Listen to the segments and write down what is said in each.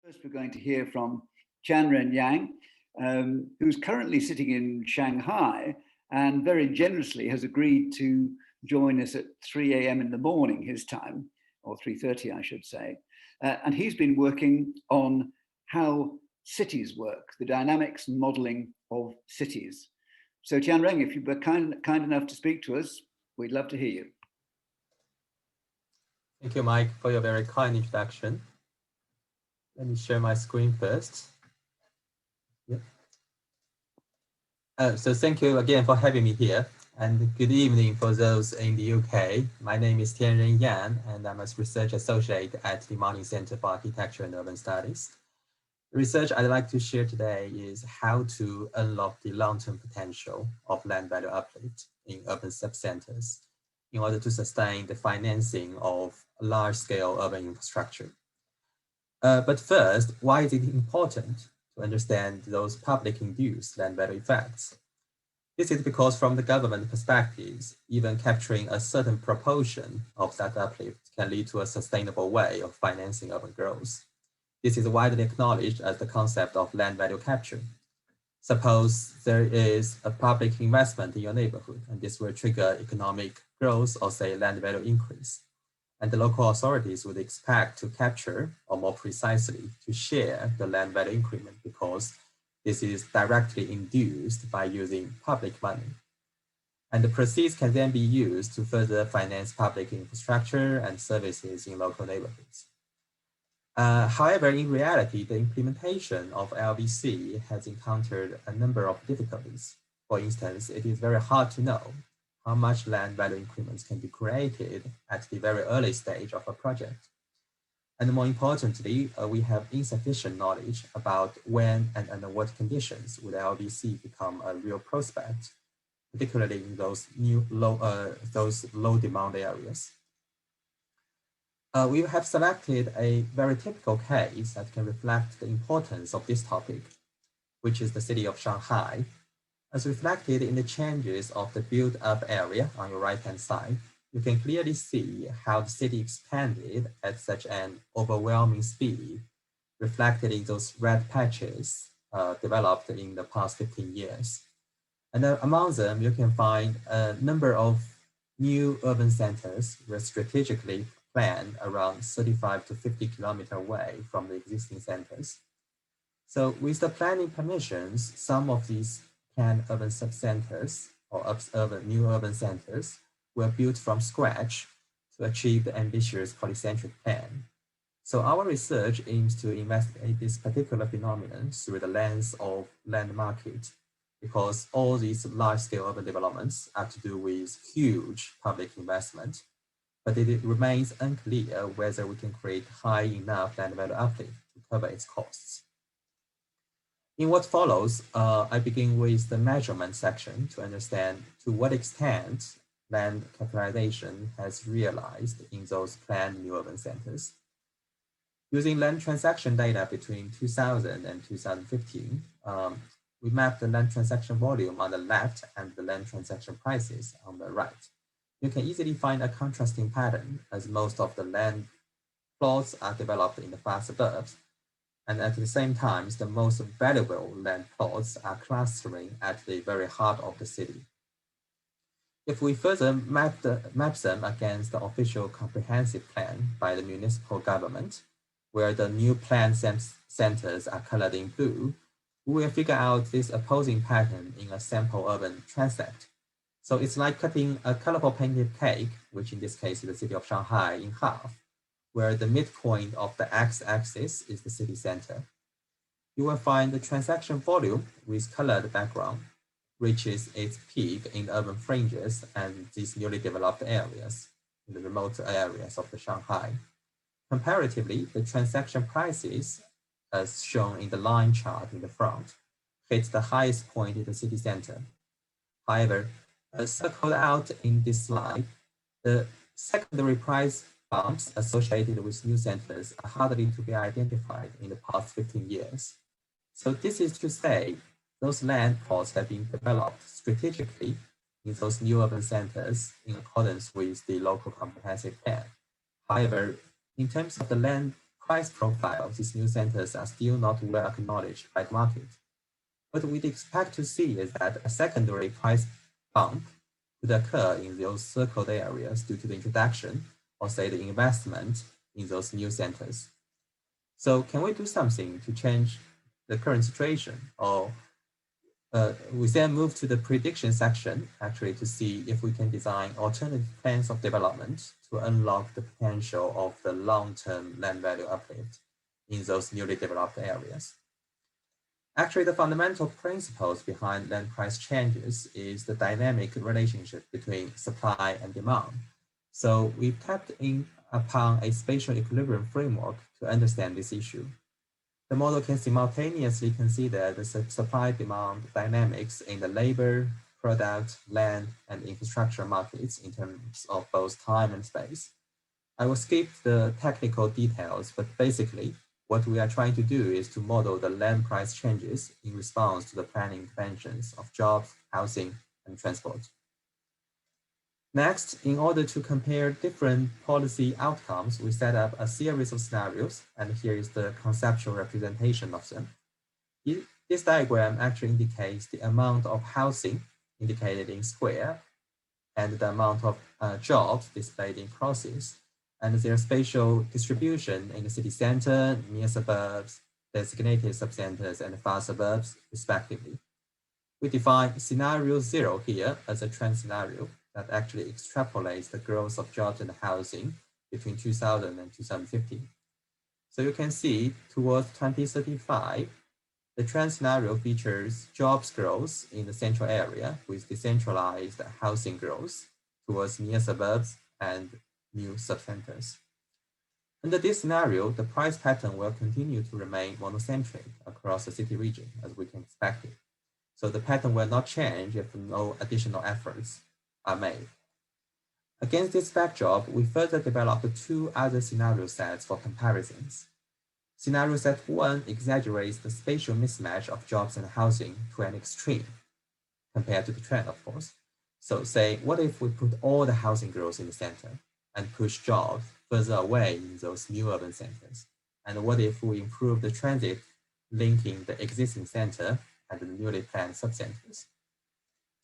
First, we're going to hear from Tianren Yang, who's currently sitting in Shanghai and very generously has agreed to join us at 3 a.m. in the morning, his time, or 3:30, I should say. And he's been working on how cities work, the dynamics and modeling of cities. So Tianren, if you were kind enough to speak to us, we'd love to hear you. Thank you, Mike, for your very kind introduction. Let me share my screen first. Yep. So thank you again for having me here, and good evening for those in the UK. My name is Tianren Yang, and I'm a research associate at the Martin Center for Architecture and Urban Studies. The research I'd like to share today is how to unlock the long-term potential of land value uplift in urban subcenters in order to sustain the financing of large-scale urban infrastructure. But first, why is it important to understand those public-induced land value effects? This is because from the government perspectives, even capturing a certain proportion of that uplift can lead to a sustainable way of financing urban growth. This is widely acknowledged as the concept of land value capture. Suppose there is a public investment in your neighborhood, and this will trigger economic growth or say land value increase. And the local authorities would expect to capture, or more precisely, to share the land value increment because this is directly induced by using public money. And the proceeds can then be used to further finance public infrastructure and services in local neighborhoods. However, in reality, the implementation of LVC has encountered a number of difficulties. For instance, it is very hard to know how much land value increments can be created at the very early stage of a project. And more importantly, we have insufficient knowledge about when and under what conditions would LVC become a real prospect, particularly in those low demand areas. We have selected a very typical case that can reflect the importance of this topic, which is the city of Shanghai. As reflected in the changes of the built-up area on your right-hand side, you can clearly see how the city expanded at such an overwhelming speed, reflected in those red patches developed in the past 15 years. And among them, you can find a number of new urban centers were strategically planned around 35 to 50 kilometers away from the existing centers. So with the planning permissions, some of these planned urban subcenters or new urban centers were built from scratch to achieve the ambitious polycentric plan. So our research aims to investigate this particular phenomenon through the lens of land market, because all these large-scale urban developments are to do with huge public investment, but it remains unclear whether we can create high enough land value uplift to cover its costs. In what follows, I begin with the measurement section to understand to what extent land capitalization has realized in those planned new urban centers. Using land transaction data between 2000 and 2015, we mapped the land transaction volume on the left and the land transaction prices on the right. You can easily find a contrasting pattern as most of the land plots are developed in the far suburbs, and at the same time, the most valuable land plots are clustering at the very heart of the city. If we further map them against the official comprehensive plan by the municipal government, where the new planned centers are colored in blue, we will figure out this opposing pattern in a sample urban transect. So it's like cutting a colorful painted cake, which in this case is the city of Shanghai, in half, where the midpoint of the x-axis is the city center. You will find the transaction volume with colored background reaches its peak in urban fringes and these newly developed areas, in the remote areas of the Shanghai. Comparatively, the transaction prices, as shown in the line chart in the front, hit the highest point in the city center. However, as circled out in this slide, the secondary price bumps associated with new centers are hardly to be identified in the past 15 years. So this is to say, those land plots have been developed strategically in those new urban centers in accordance with the local comprehensive plan. However, in terms of the land price profile of these new centers are still not well acknowledged by the market. What we'd expect to see is that a secondary price bump could occur in those circled areas due to the introduction or say the investment in those new centers. So can we do something to change the current situation? Or we then move to the prediction section actually to see if we can design alternative plans of development to unlock the potential of the long-term land value uplift in those newly developed areas. Actually, the fundamental principles behind land price changes is the dynamic relationship between supply and demand. So we tapped in upon a spatial equilibrium framework to understand this issue. The model can simultaneously consider the supply-demand dynamics in the labor, product, land, and infrastructure markets in terms of both time and space. I will skip the technical details, but basically, what we are trying to do is to model the land price changes in response to the planning interventions of jobs, housing, and transport. Next, in order to compare different policy outcomes, we set up a series of scenarios, and here is the conceptual representation of them. This diagram actually indicates the amount of housing indicated in square and the amount of jobs displayed in crosses, and their spatial distribution in the city center, near suburbs, designated subcenters, and far suburbs, respectively. We define scenario 0 here as a trend scenario that actually extrapolates the growth of jobs and housing between 2000 and 2050. So you can see towards 2035, the trend scenario features jobs growth in the central area with decentralized housing growth towards near suburbs and new subcenters. Under this scenario, the price pattern will continue to remain monocentric across the city region, as we can expect it. So the pattern will not change if no additional efforts are made. Against this backdrop, we further developed two other scenario sets for comparisons. Scenario set 1 exaggerates the spatial mismatch of jobs and housing to an extreme, compared to the trend, of course. So say, what if we put all the housing growth in the center and push jobs further away in those new urban centers? And what if we improve the transit linking the existing center and the newly planned subcenters?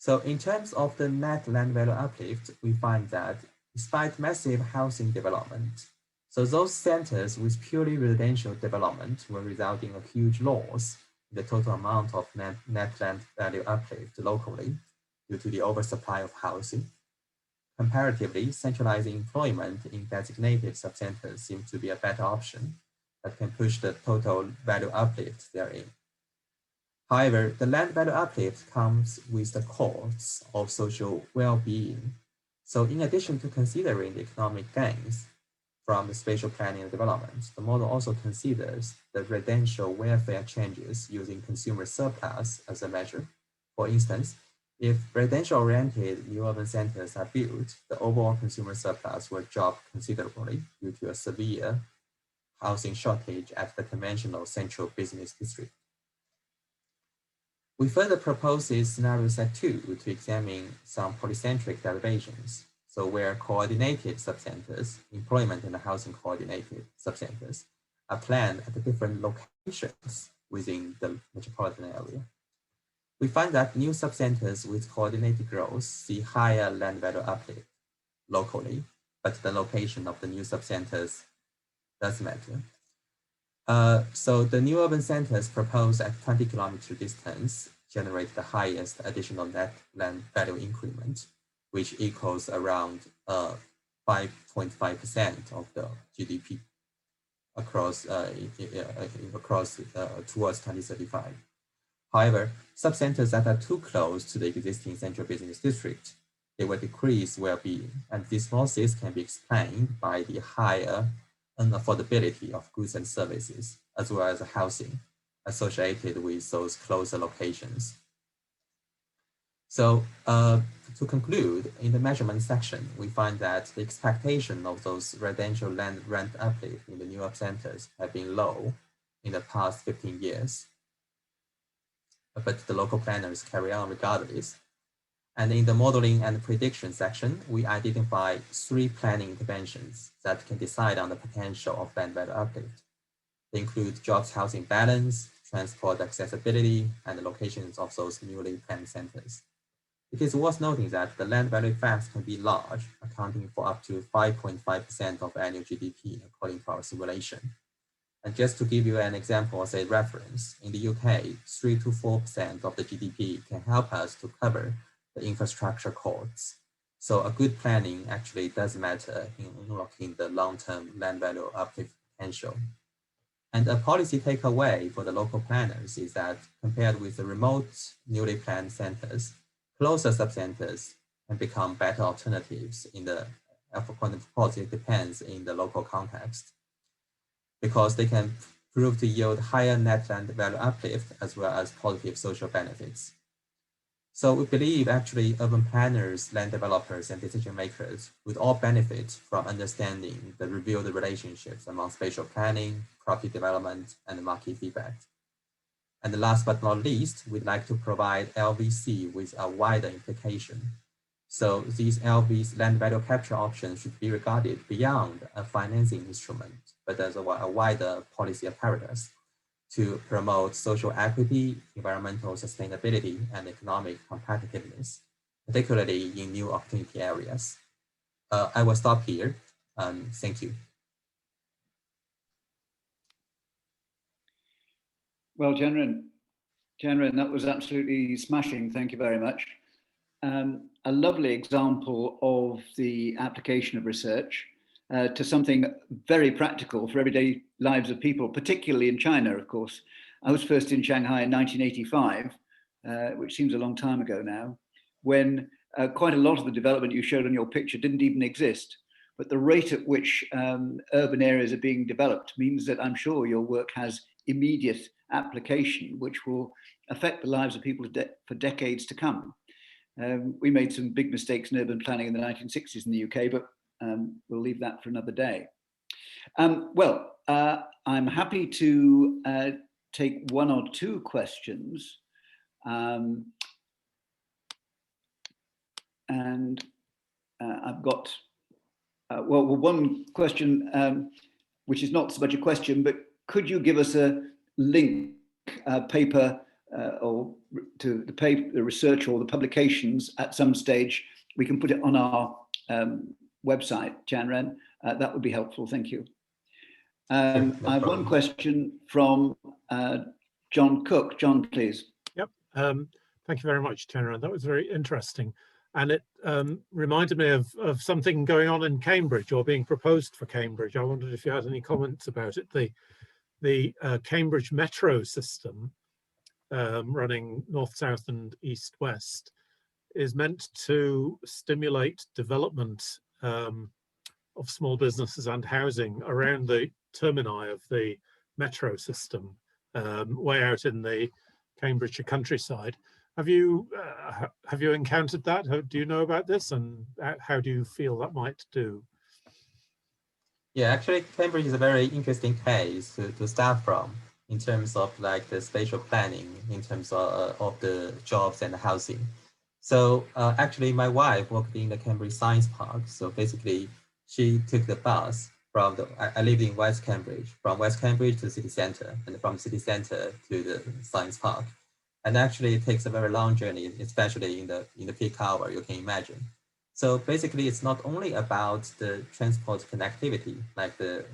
So in terms of the net land value uplift, we find that despite massive housing development, so those centers with purely residential development will result in a huge loss in the total amount of net land value uplift locally due to the oversupply of housing. Comparatively, centralizing employment in designated subcenters seems to be a better option that can push the total value uplift therein. However, the land value uplift comes with the costs of social well-being. So in addition to considering the economic gains from the spatial planning and development, the model also considers the residential welfare changes using consumer surplus as a measure. For instance, if residential-oriented new urban centers are built, the overall consumer surplus will drop considerably due to a severe housing shortage at the conventional central business district. We further propose this scenario set 2 to examine some polycentric derivations. So where coordinated subcenters, employment and housing coordinated subcenters are planned at the different locations within the metropolitan area. We find that new subcenters with coordinated growth see higher land value uplift locally, but the location of the new subcenters does matter. So the new urban centers proposed at 20 kilometer distance generate the highest additional net land value increment, which equals around 5.5% of the GDP across towards 2035. However, subcenters that are too close to the existing central business district, they will decrease well-being, and these losses can be explained by the higher unaffordability of goods and services, as well as housing associated with those closer locations. So to conclude, in the measurement section, we find that the expectation of those residential land rent uplift in the new urban centers have been low in the past 15 years. But the local planners carry on regardless. And in the modeling and prediction section, we identify 3 planning interventions that can decide on the potential of land value uplift. They include jobs housing balance, transport accessibility, and the locations of those newly planned centers. It is worth noting that the land value effects can be large, accounting for up to 5.5% of annual GDP, according to our simulation. And just to give you an example as a reference, in the UK, 3 to 4% of the GDP can help us to cover the infrastructure costs. So a good planning actually does matter in unlocking the long-term land value uplift potential. And a policy takeaway for the local planners is that compared with the remote, newly planned centers, closer subcenters can become better alternatives in the, of course, it depends in the local context, because they can prove to yield higher net land value uplift as well as positive social benefits. So we believe actually urban planners, land developers, and decision makers would all benefit from understanding the revealed relationships among spatial planning, property development, and market feedback. And last but not least, we'd like to provide LVC with a wider implication. So these LV's land value capture options should be regarded beyond a financing instrument, but as a wider policy apparatus to promote social equity, environmental sustainability, and economic competitiveness, particularly in new opportunity areas. I will stop here. Thank you. Well, Tianren, that was absolutely smashing. Thank you very much. A lovely example of the application of research to something very practical for everyday lives of people, particularly in China, of course. I was first in Shanghai in 1985, which seems a long time ago now, when quite a lot of the development you showed on your picture didn't even exist. But the rate at which urban areas are being developed means that I'm sure your work has immediate application, which will affect the lives of people for decades to come. We made some big mistakes in urban planning in the 1960s in the UK, but we'll leave that for another day. I'm happy to take one or two questions. And I've got, one question, which is not so much a question, but could you give us a link, paper, or to the paper, the research or the publications at some stage? We can put it on our website, Tianren. That would be helpful. Thank you. No I have one question from John Cook. John, please. Yep. Thank you very much, Tianren. That was very interesting. And it reminded me of something going on in Cambridge, or being proposed for Cambridge. I wondered if you had any comments about it. The Cambridge metro system, running north, south, and east, west, is meant to stimulate development of small businesses and housing around the termini of the metro system, way out in the Cambridgeshire countryside. Have you encountered that? Do you know about this, and how do you feel that might do? Yeah, actually, Cambridge is a very interesting case to start from in terms of like the spatial planning, in terms of the jobs and the housing. So actually, my wife worked in the Cambridge Science Park. So basically, she took the bus from I lived in West Cambridge, from West Cambridge to the city center, and from city center to the science park. And actually, it takes a very long journey, especially in the peak hour, you can imagine. So basically, it's not only about the transport connectivity, like the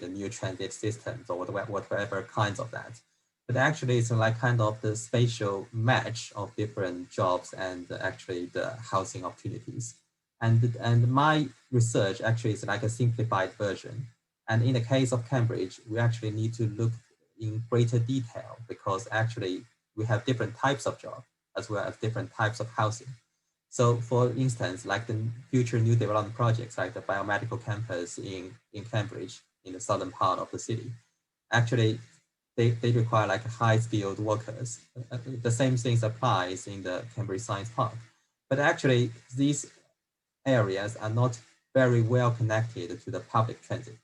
new transit systems or whatever kinds of that, but actually it's like kind of the spatial match of different jobs and actually the housing opportunities. And my research actually is like a simplified version. And in the case of Cambridge, we actually need to look in greater detail, because actually we have different types of jobs as well as different types of housing. So for instance, like the future new development projects, like the biomedical campus in Cambridge, in the southern part of the city, actually they require like high-skilled workers. The same things applies in the Cambridge Science Park. But actually these areas are not very well connected to the public transit,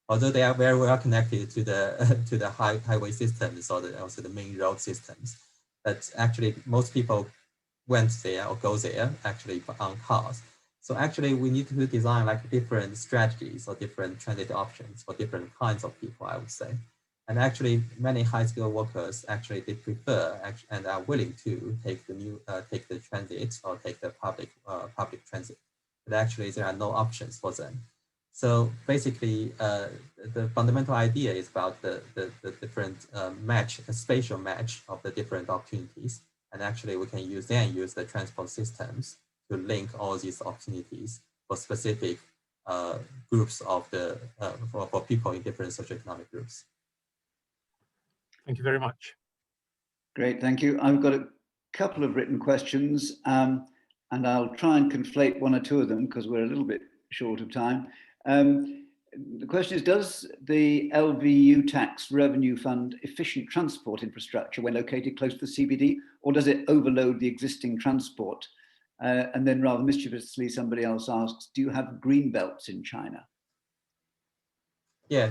although they are very well connected to the highway systems or also the main road systems. But actually most people went there or go there actually on cars. So actually we need to design like different strategies or different transit options for different kinds of people, I would say. And actually, many high-skilled workers actually they prefer and are willing to take the transit or take the public transit, but actually there are no options for them. So basically, the fundamental idea is about the different the spatial match of the different opportunities, and actually we can use the transport systems to link all these opportunities for specific groups of for people in different socioeconomic groups. Thank you very much. Great, thank you. I've got a couple of written questions, and I'll try and conflate one or two of them because we're a little bit short of time. The question is, does the LVU tax revenue fund efficient transport infrastructure when located close to the CBD, or does it overload the existing transport? And then rather mischievously, somebody else asks, do you have green belts in China? Yeah,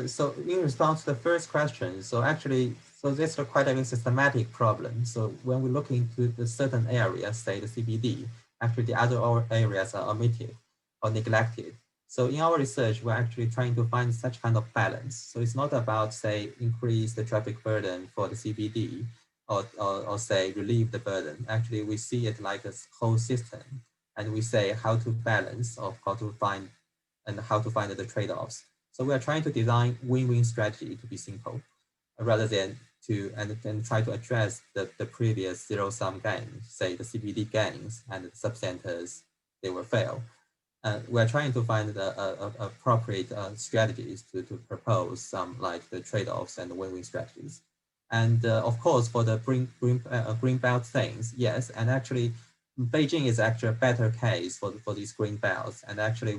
so in response to the first question, so this is quite a systematic problem. So when we look into the certain areas, say the CBD, actually the other areas are omitted or neglected. So in our research, we're actually trying to find such kind of balance. So it's not about, say, increase the traffic burden for the CBD or say relieve the burden. Actually, we see it like a whole system, and we say how to balance or how to find the trade-offs. So we are trying to design win-win strategy to be simple, rather than and try to address the previous zero-sum gains, say the CBD gains and the sub-centers, they will fail. We're trying to find the appropriate strategies to propose some like the trade-offs and the win-win strategies. And of course, for the green belt things, yes, and actually Beijing is actually a better case for these green belts. And actually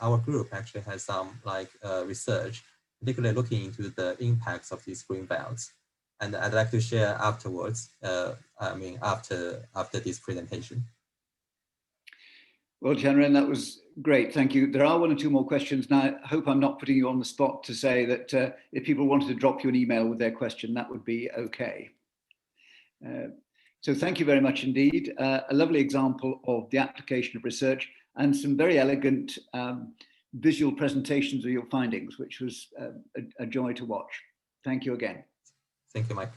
our group actually has some like research, particularly looking into the impacts of these green belts. And I'd like to share afterwards, after this presentation. Well, Tianren, that was great. Thank you. There are one or two more questions. Now, I hope I'm not putting you on the spot to say that if people wanted to drop you an email with their question, that would be okay. So thank you very much indeed. A lovely example of the application of research and some very elegant visual presentations of your findings, which was a joy to watch. Thank you again. Thank you, Mike.